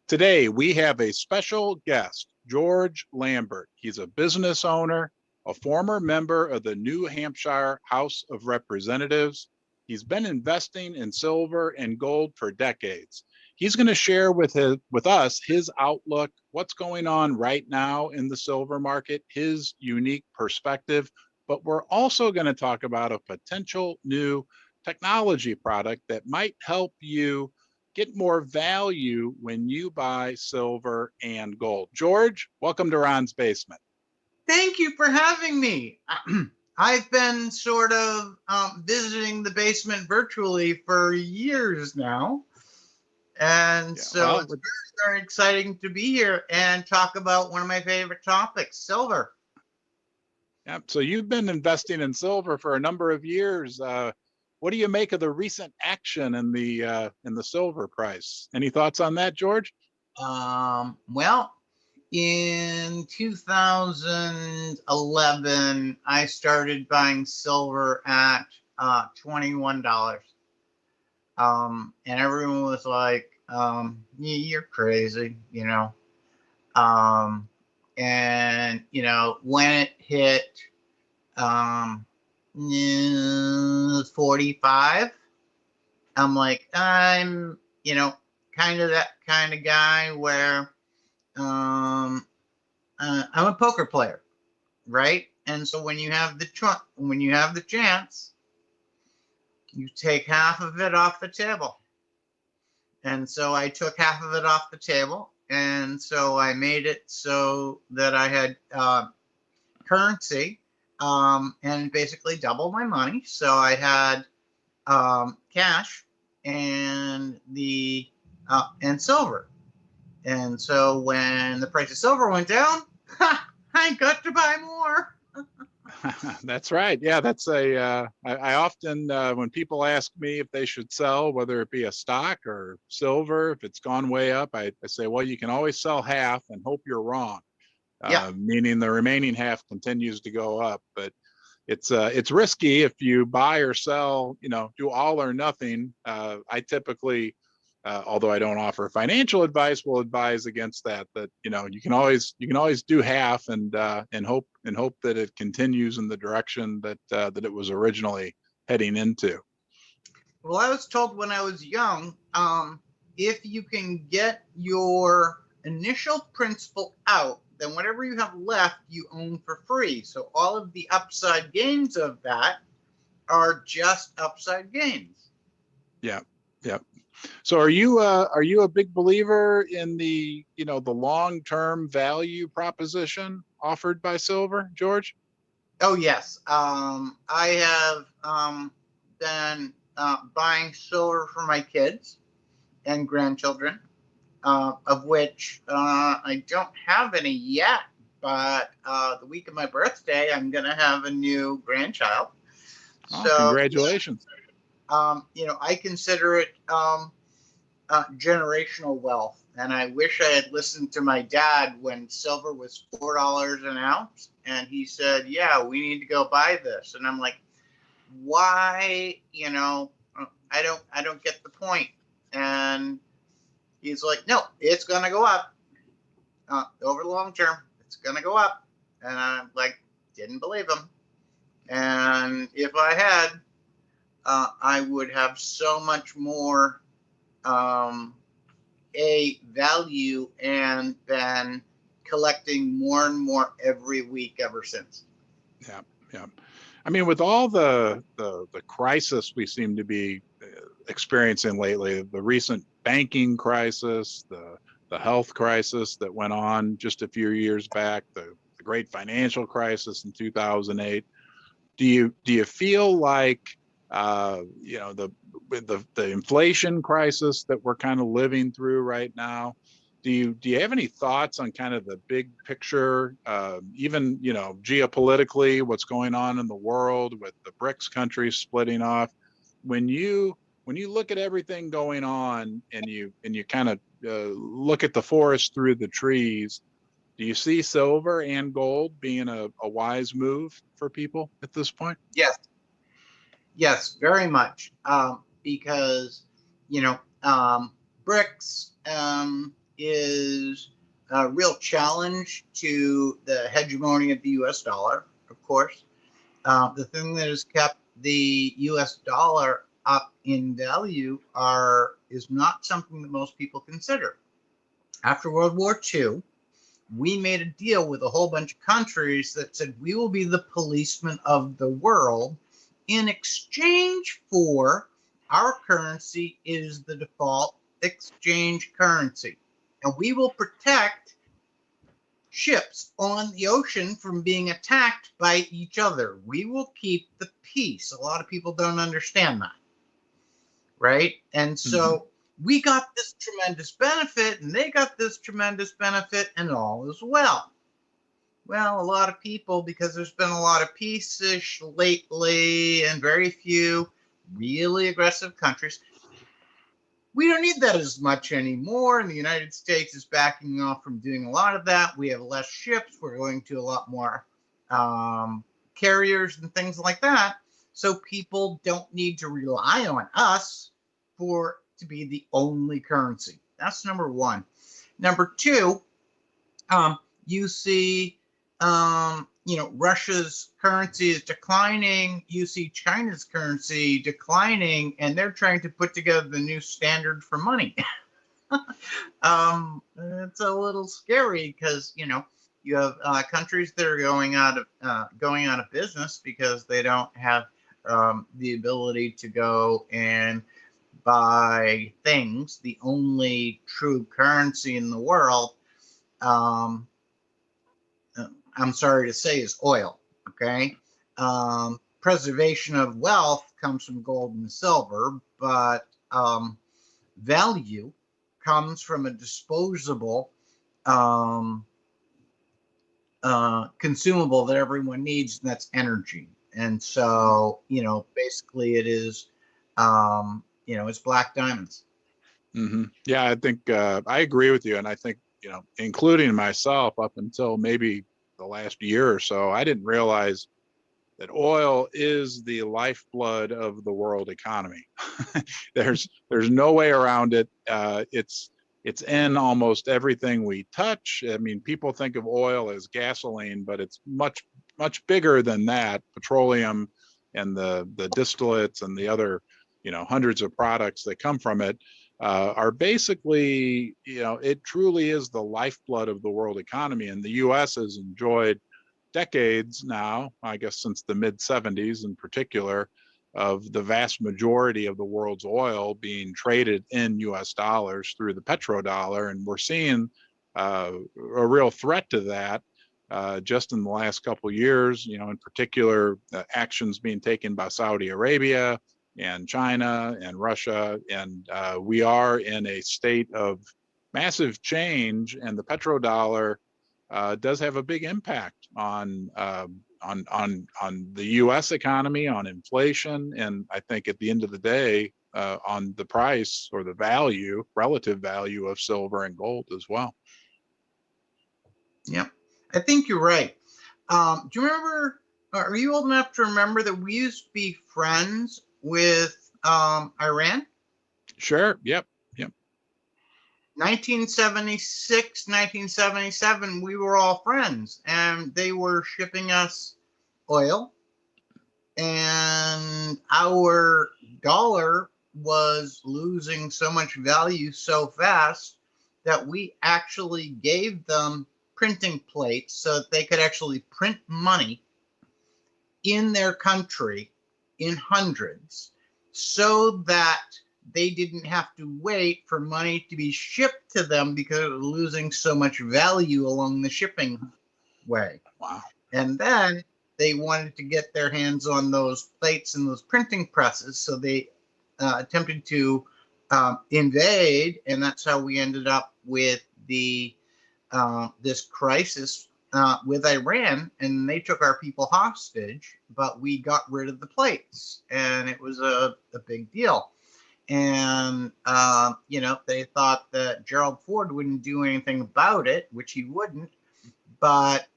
Today, we have a special guest, George Lambert. He's a business owner, a former member of the New Hampshire House of Representatives. He's been investing in silver and gold for decades. He's going to share with us his outlook, what's going on right now in the silver market, his unique perspective. But we're also going to talk about a potential new technology product that might help you get more value when you buy silver and gold. George, welcome to Ron's Basement. Thank you for having me. I've been sort of visiting the basement virtually for years now. And it's very, very exciting to be here and talk about one of my favorite topics, silver. Yeah, so you've been investing in silver for a number of years. What do you make of the recent action in the silver price? Any thoughts on that, George? Well, in 2011, I started buying silver at $21. And everyone was like, you're crazy, and when it hit 45, I'm like, I'm kind of that kind of guy where I'm a poker player, right? And so when you have the chance, you take half of it off the table. And so I took half of it off the table, and so I made it so that I had currency, and basically double my money. So I had cash and and silver. And so when the price of silver went down, I got to buy more. That's right. Yeah, that's I often, when people ask me if they should sell, whether it be a stock or silver, if it's gone way up, I say, well, you can always sell half and hope you're wrong. Meaning the remaining half continues to go up. But it's risky if you buy or sell, do all or nothing. I typically, although I don't offer financial advice, will advise against that. That you can always do half and hope that it continues in the direction that it was originally heading into. Well, I was told when I was young, if you can get your initial principal out, then whatever you have left, you own for free. So all of the upside gains of that are just upside gains. Yeah. So are you a big believer in the long-term value proposition offered by silver, George? Oh yes, I have been buying silver for my kids and grandchildren, of which I don't have any yet. But the week of my birthday, I'm going to have a new grandchild. Oh, so, congratulations! I consider it generational wealth, and I wish I had listened to my dad when silver was $4 an ounce, and he said, "Yeah, we need to go buy this," and I'm like, "Why? I don't get the point." And he's like, "No, it's gonna go up over the long term. It's gonna go up," and I'm like, didn't believe him. And if I had, I would have so much more value, and been collecting more and more every week ever since. Yeah. I mean, with all the crisis we seem to be experiencing lately, the recent banking crisis, the health crisis that went on just a few years back, the great financial crisis in 2008, do you feel like the inflation crisis that we're kind of living through right now, do you have any thoughts on kind of the big picture, even geopolitically, what's going on in the world with the BRICS countries splitting off? When you look at everything going on and you kind of look at the forest through the trees, do you see silver and gold being a wise move for people at this point? Yes, very much. Because, BRICS, is a real challenge to the hegemony of the US dollar, of course. The thing that has kept the US dollar up in value is not something that most people consider. After World War II, we made a deal with a whole bunch of countries that said we will be the policemen of the world. In exchange for our currency is the default exchange currency. And we will protect ships on the ocean from being attacked by each other. We will keep the peace. A lot of people don't understand that, right? And so we got this tremendous benefit, and they got this tremendous benefit, and all is well. Well, a lot of people, because there's been a lot of peace-ish lately and very few really aggressive countries, we don't need that as much anymore. And the United States is backing off from doing a lot of that. We have less ships. We're going to a lot more carriers and things like that. So people don't need to rely on us to be the only currency. That's number one. Number two, you see, Russia's currency is declining. You see China's currency declining, and they're trying to put together the new standard for money. It's a little scary because you have countries that are going out of business because they don't have the ability to go and buy things. The only true currency in the world, I'm sorry to say, is oil. Okay. Preservation of wealth comes from gold and silver, but value comes from a disposable consumable that everyone needs, and that's energy. And so, basically it is, it's black diamonds. Yeah, I think I agree with you. And I think, including myself, up until maybe the last year or so, I didn't realize that oil is the lifeblood of the world economy. There's no way around it. It's in almost everything we touch. I mean, people think of oil as gasoline, but it's much bigger than that. Petroleum and the distillates and the other hundreds of products that come from it are basically, it truly is the lifeblood of the world economy. And the U.S. has enjoyed decades now, I guess since the mid 70s in particular, of the vast majority of the world's oil being traded in US dollars through the petrodollar. And we're seeing a real threat to that just in the last couple of years, in particular, actions being taken by Saudi Arabia and China and Russia. And we are in a state of massive change, and the petrodollar does have a big impact on the U.S. economy, on inflation, and I think at the end of the day, on the price or the relative value of silver and gold as well. Yeah, I think you're right. Do you remember? Are you old enough to remember that we used to be friends with Iran? Sure. Yep. 1976, 1977, we were all friends, and they were shipping us oil, and our dollar was losing so much value so fast that we actually gave them printing plates so that they could actually print money in their country in hundreds, so that they didn't have to wait for money to be shipped to them because it was losing so much value along the shipping way. Wow. And then they wanted to get their hands on those plates and those printing presses, so they attempted to invade, and that's how we ended up with this crisis with Iran. And they took our people hostage, but we got rid of the plates, and it was a big deal. And, they thought that Gerald Ford wouldn't do anything about it, which he wouldn't. But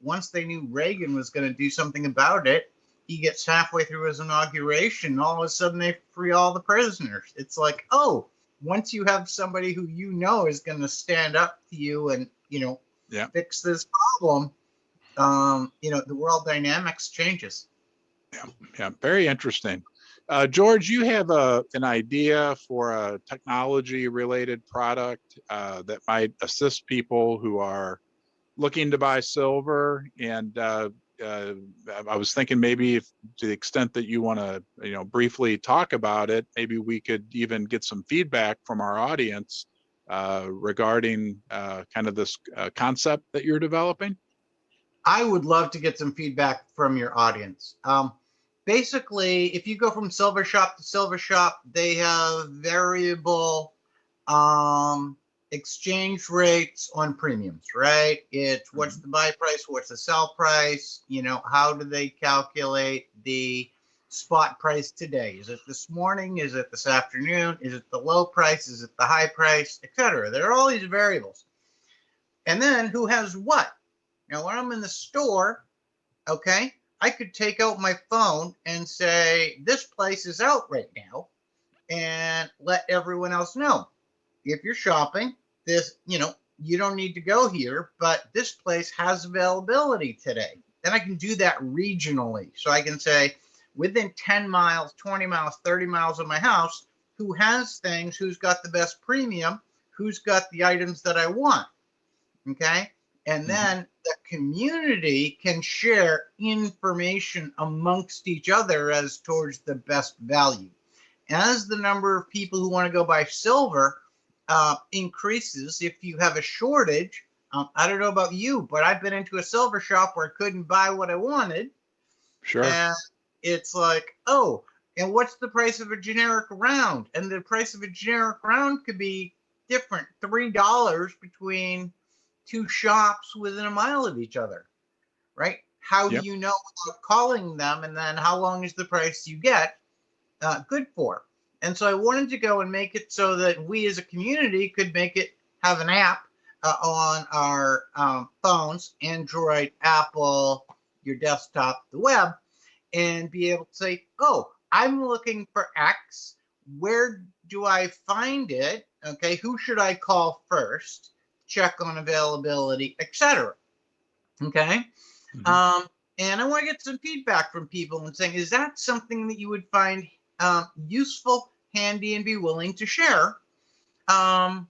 once they knew Reagan was going to do something about it, he gets halfway through his inauguration. All of a sudden, they free all the prisoners. It's like, oh, once you have somebody who you know is going to stand up to you and, Yeah. fix this problem, the world dynamics changes. Yeah. Yeah. Very interesting. George, you have an idea for a technology related product that might assist people who are looking to buy silver. And I was thinking maybe if, to the extent that you want to, briefly talk about it, maybe we could even get some feedback from our audience regarding kind of this concept that you're developing. I would love to get some feedback from your audience. Basically, if you go from silver shop to silver shop, they have variable exchange rates on premiums, right? It's what's the buy price, what's the sell price, how do they calculate the spot price today? Is it this morning? Is it this afternoon? Is it the low price? Is it the high price, etc.? There are all these variables. And then who has what? Now, when I'm in the store, okay, I could take out my phone and say, this place is out right now, and let everyone else know. If you're shopping, this, you don't need to go here, but this place has availability today. Then I can do that regionally. So I can say, within 10 miles, 20 miles, 30 miles of my house, who has things, who's got the best premium, who's got the items that I want. Okay. And then the community can share information amongst each other as towards the best value. As the number of people who want to go buy silver increases, if you have a shortage, I don't know about you, but I've been into a silver shop where I couldn't buy what I wanted. Sure. And it's like, oh, and what's the price of a generic round? And the price of a generic round could be different, $3 between two shops within a mile of each other, right? How do you know without calling them? And then how long is the price you get good for? And so I wanted to go and make it so that we as a community could make it have an app on our phones, Android, Apple, your desktop, the web, and be able to say, oh, I'm looking for X. Where do I find it? Okay, who should I call first? Check on availability, etc. Okay. And I want to get some feedback from people and saying, is that something that you would find useful, handy, and be willing to share? And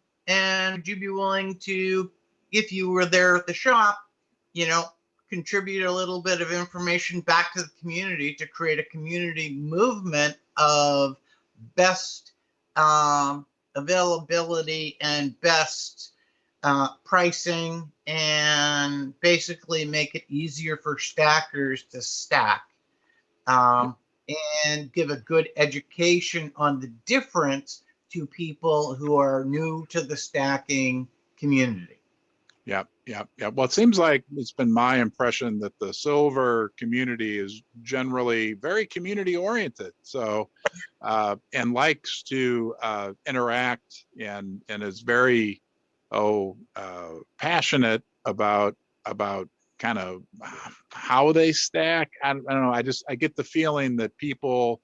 would you be willing to, if you were there at the shop, contribute a little bit of information back to the community to create a community movement of best availability and best pricing, and basically make it easier for stackers to stack, and give a good education on the difference to people who are new to the stacking community. Yeah. Well, it seems like it's been my impression that the silver community is generally very community oriented. So, and likes to interact and is very passionate about kind of how they stack. I don't know. I get the feeling that people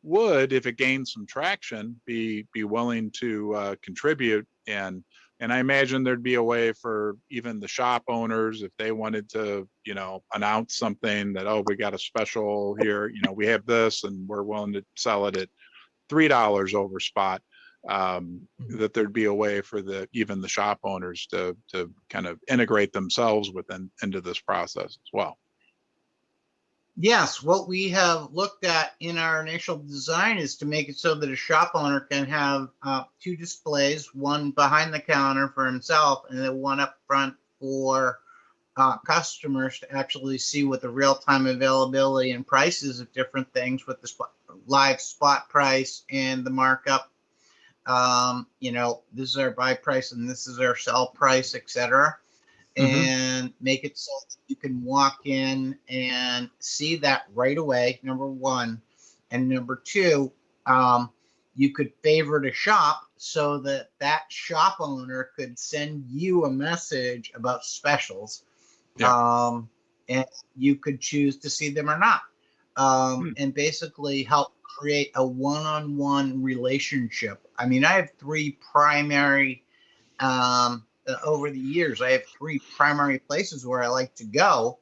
would, if it gains some traction, be willing to contribute. And I imagine there'd be a way for even the shop owners, if they wanted to, announce something that, oh, we got a special here, we have this and we're willing to sell it at $3 over spot. That there'd be a way for even the shop owners to kind of integrate themselves into this process as well. Yes, what we have looked at in our initial design is to make it so that a shop owner can have two displays, one behind the counter for himself and then one up front for customers to actually see what the real-time availability and prices of different things with the live spot price and the markup. This is our buy price and this is our sell price, etc. And make it so that you can walk in and see that right away, number one. And number two, you could favorite a shop so that that shop owner could send you a message about specials. And you could choose to see them or not. and basically help create a one-on-one relationship. I mean, I have three primary, over the years, I have three primary places where I like to go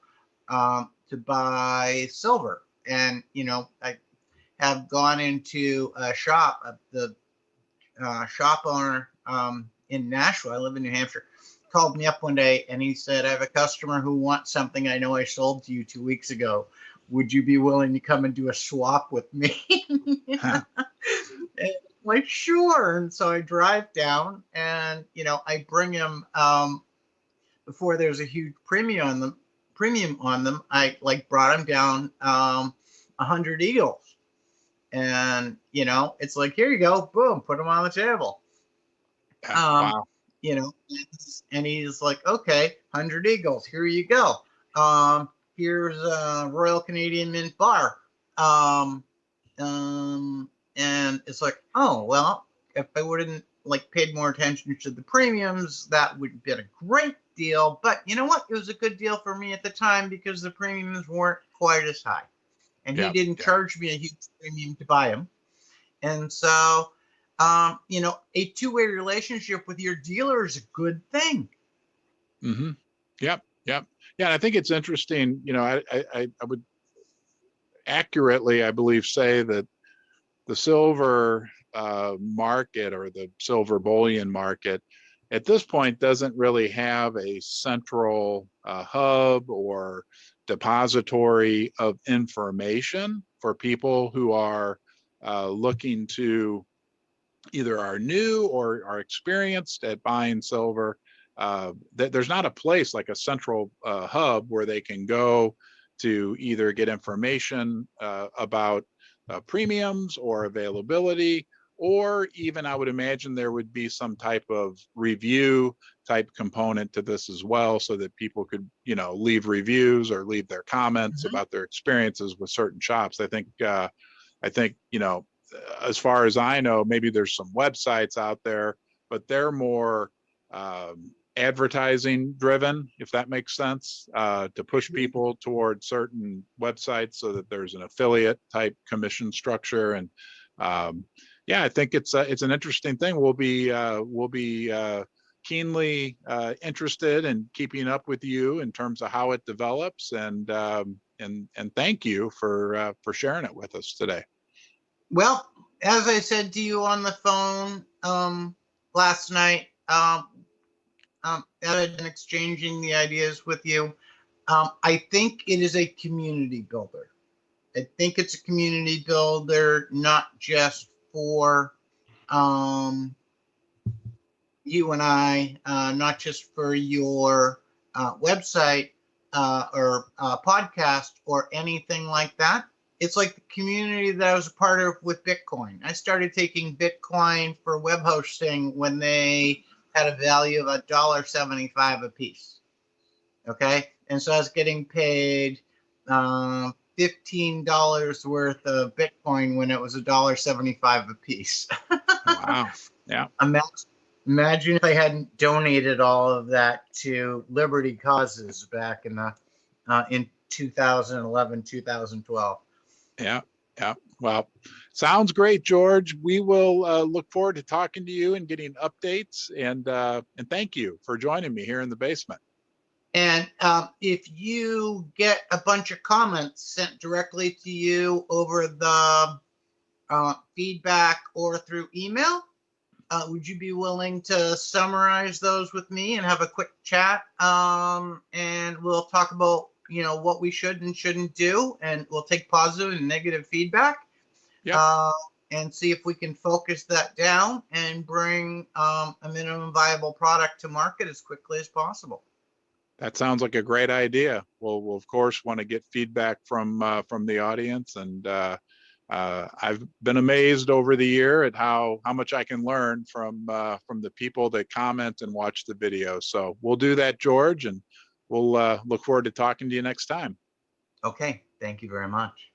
to buy silver. And, I have gone into a shop, the shop owner in Nashville, I live in New Hampshire, called me up one day and he said, I have a customer who wants something I know I sold to you 2 weeks ago. Would you be willing to come and do a swap with me? Huh. And I'm like, sure. And so I drive down and, I bring him, before there's a huge premium on them, I like brought him down 100 eagles. And, it's like, here you go, boom, put them on the table. Wow. And he's like, okay, 100 eagles, here you go. Here's a Royal Canadian Mint bar. And it's like, oh, well, if I wouldn't paid more attention to the premiums, that would have been a great deal. But you know what? It was a good deal for me at the time because the premiums weren't quite as high. And he didn't charge me a huge premium to buy them. And so, a two-way relationship with your dealer is a good thing. Mm-hmm. Yep. Yeah. I think it's interesting. I would accurately, I believe, say that the silver market, or the silver bullion market, at this point doesn't really have a central hub or depository of information for people who are looking to either are new or are experienced at buying silver. There's not a place like a central hub where they can go to either get information about premiums or availability, or even I would imagine there would be some type of review type component to this as well, so that people could, leave reviews or leave their comments about their experiences with certain shops. I think, as far as I know, maybe there's some websites out there, but they're more advertising driven, if that makes sense, to push people toward certain websites so that there's an affiliate type commission structure. And I think it's an interesting thing. We'll be keenly interested in keeping up with you in terms of how it develops. And thank you for sharing it with us today. Well, as I said to you on the phone last night, as I've been exchanging the ideas with you, I think it is a community builder. I think it's a community builder, not just for you and I, not just for your website or podcast or anything like that. It's like the community that I was a part of with Bitcoin. I started taking Bitcoin for web hosting when they had a value of $1.75 a piece. Okay. And so I was getting paid $15 worth of Bitcoin when it was $1.75 a piece. Wow. Yeah. Imagine if I hadn't donated all of that to Liberty causes back in 2011, 2012. Yeah. Well, sounds great, George. We will look forward to talking to you and getting updates. And thank you for joining me here in the basement. And if you get a bunch of comments sent directly to you over the feedback or through email, would you be willing to summarize those with me and have a quick chat? And we'll talk about what we should and shouldn't do, and we'll take positive and negative feedback. And see if we can focus that down and bring a minimum viable product to market as quickly as possible. That sounds like a great idea. We'll of course want to get feedback from the audience, and I've been amazed over the year at how much I can learn from the people that comment and watch the video. So we'll do that, George, and we'll look forward to talking to you next time. Okay, thank you very much.